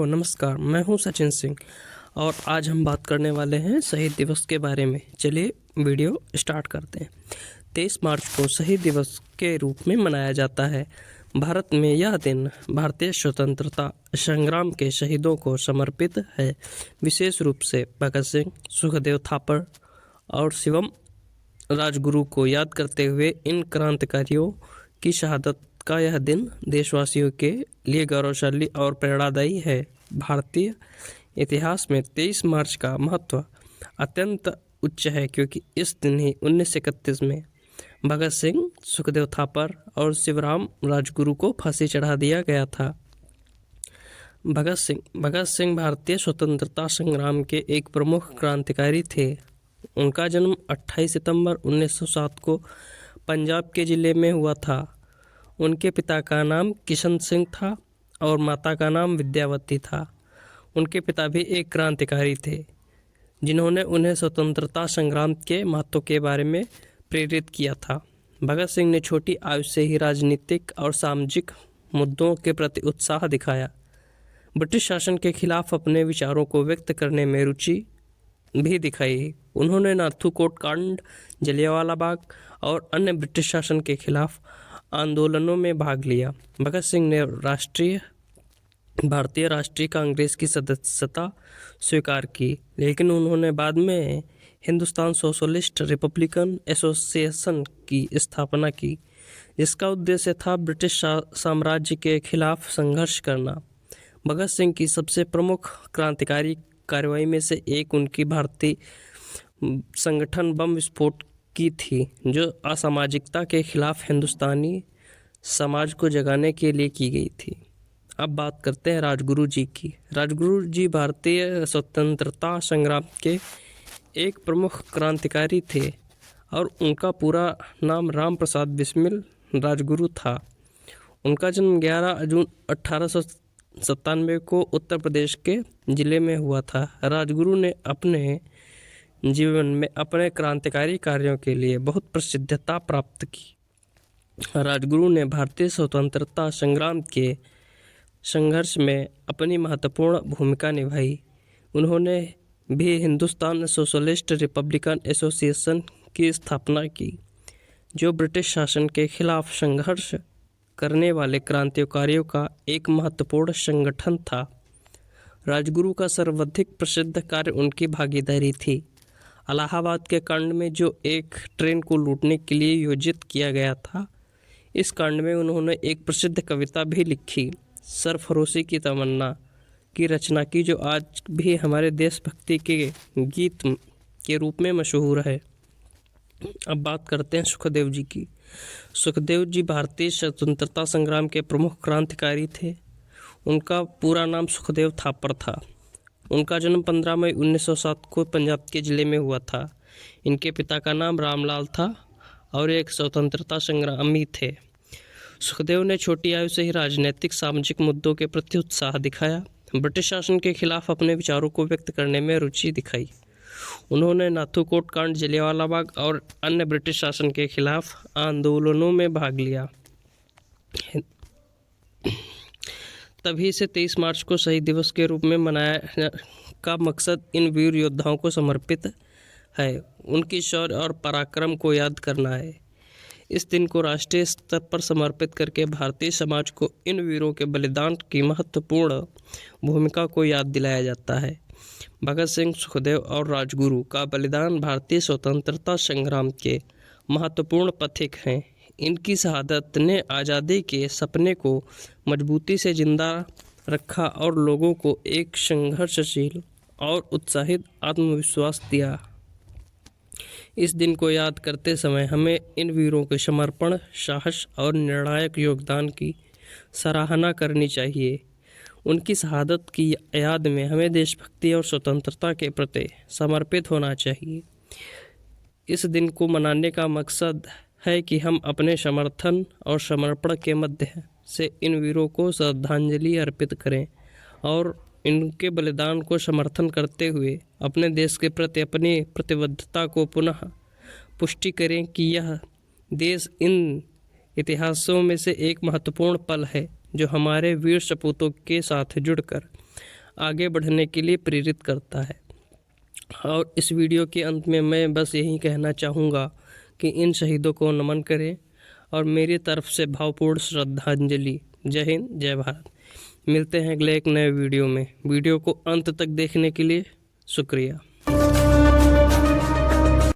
Hello नमस्कार, मैं हूं सचिन सिंह और आज हम बात करने वाले हैं शहीद दिवस के बारे में। चलिए वीडियो स्टार्ट करते हैं। 23 मार्च को शहीद दिवस के रूप में मनाया जाता है। भारत में यह दिन भारतीय स्वतंत्रता संग्राम के शहीदों को समर्पित है। विशेष रूप से भगत सिंह, सुखदेव थापर और शिवम राजगुरु को याद करते हुए इन क्रांतिकारियों की शहादत का यह दिन देशवासियों के लिए गौरवशाली और प्रेरणादायी है। भारतीय इतिहास में 23 मार्च का महत्व अत्यंत उच्च है, क्योंकि इस दिन ही 1931 में भगत सिंह, सुखदेव थापर और शिवराम राजगुरु को फांसी चढ़ा दिया गया था। भगत सिंह भारतीय स्वतंत्रता संग्राम के एक प्रमुख क्रांतिकारी थे। उनका जन्म 28 सितंबर 1907 को पंजाब के ज़िले में हुआ था। उनके पिता का नाम किशन सिंह था और माता का नाम विद्यावती था। उनके पिता भी एक क्रांतिकारी थे, जिन्होंने उन्हें स्वतंत्रता संग्राम के महत्व के बारे में प्रेरित किया था। भगत सिंह ने छोटी आयु से ही राजनीतिक और सामाजिक मुद्दों के प्रति उत्साह दिखाया। ब्रिटिश शासन के खिलाफ अपने विचारों को व्यक्त करने में रुचि भी दिखाई। उन्होंने नाथू कोट कांड, जलियांवाला बाग और अन्य ब्रिटिश शासन के खिलाफ आंदोलनों में भाग लिया। भगत सिंह ने भारतीय राष्ट्रीय कांग्रेस की सदस्यता स्वीकार की, लेकिन उन्होंने बाद में हिंदुस्तान सोशलिस्ट रिपब्लिकन एसोसिएशन की स्थापना की, जिसका उद्देश्य था ब्रिटिश साम्राज्य के खिलाफ संघर्ष करना। भगत सिंह की सबसे प्रमुख क्रांतिकारी कार्रवाई में से एक उनकी भारतीय संगठन बम विस्फोट की थी, जो असामाजिकता के खिलाफ हिंदुस्तानी समाज को जगाने के लिए की गई थी। अब बात करते हैं राजगुरु जी की। राजगुरु जी भारतीय स्वतंत्रता संग्राम के एक प्रमुख क्रांतिकारी थे और उनका पूरा नाम राम प्रसाद बिस्मिल राजगुरु था। उनका जन्म 11 जून 1897 को उत्तर प्रदेश के ज़िले में हुआ था। राजगुरु ने अपने जीवन में अपने क्रांतिकारी कार्यों के लिए बहुत प्रसिद्धता प्राप्त की। राजगुरु ने भारतीय स्वतंत्रता संग्राम के संघर्ष में अपनी महत्वपूर्ण भूमिका निभाई। उन्होंने भी हिंदुस्तान सोशलिस्ट रिपब्लिकन एसोसिएशन की स्थापना की, जो ब्रिटिश शासन के खिलाफ संघर्ष करने वाले क्रांतिकारियों का एक महत्वपूर्ण संगठन था। राजगुरु का सर्वाधिक प्रसिद्ध कार्य उनकी भागीदारी थी। इलाहाबाद के कांड में, जो एक ट्रेन को लूटने के लिए योजित किया गया था, इस कांड में उन्होंने एक प्रसिद्ध कविता भी लिखी, सरफरोशी की तमन्ना की रचना की, जो आज भी हमारे देशभक्ति के गीत के रूप में मशहूर है। अब बात करते हैं सुखदेव जी की। सुखदेव जी भारतीय स्वतंत्रता संग्राम के प्रमुख क्रांतिकारी थे। उनका पूरा नाम सुखदेव थापर था। उनका जन्म 15 मई 1907 को पंजाब के ज़िले में हुआ था। इनके पिता का नाम रामलाल था और एक स्वतंत्रता संग्रामी थे। सुखदेव ने छोटी आयु से ही राजनीतिक सामाजिक मुद्दों के प्रति उत्साह दिखाया। ब्रिटिश शासन के खिलाफ अपने विचारों को व्यक्त करने में रुचि दिखाई। उन्होंने नाथू कोट कांड, जलियांवाला बाग और अन्य ब्रिटिश शासन के खिलाफ आंदोलनों में भाग लिया। तभी से 23 मार्च को शहीद दिवस के रूप में मनाया का मकसद इन वीर योद्धाओं को समर्पित है। उनकी शौर्य और पराक्रम को याद करना है। इस दिन को राष्ट्रीय स्तर पर समर्पित करके भारतीय समाज को इन वीरों के बलिदान की महत्वपूर्ण भूमिका को याद दिलाया जाता है। भगत सिंह, सुखदेव और राजगुरु का बलिदान भारतीय स्वतंत्रता संग्राम के महत्वपूर्ण पथिक हैं। इनकी शहादत ने आज़ादी के सपने को मजबूती से जिंदा रखा और लोगों को एक संघर्षशील और उत्साहित आत्मविश्वास दिया। इस दिन को याद करते समय हमें इन वीरों के समर्पण, साहस और निर्णायक योगदान की सराहना करनी चाहिए। उनकी शहादत की याद में हमें देशभक्ति और स्वतंत्रता के प्रति समर्पित होना चाहिए। इस दिन को मनाने का मकसद है कि हम अपने समर्थन और समर्पण के मध्य से इन वीरों को श्रद्धांजलि अर्पित करें और इनके बलिदान को समर्थन करते हुए अपने देश के प्रति अपनी प्रतिबद्धता को पुनः पुष्टि करें कि यह देश इन इतिहासों में से एक महत्वपूर्ण पल है, जो हमारे वीर सपूतों के साथ जुड़कर आगे बढ़ने के लिए प्रेरित करता है। और इस वीडियो के अंत में मैं बस यही कहना चाहूँगा कि इन शहीदों को नमन करें और मेरी तरफ से भावपूर्ण श्रद्धांजलि। जय हिंद, जय भारत। मिलते हैं अगले एक नए वीडियो में। वीडियो को अंत तक देखने के लिए शुक्रिया।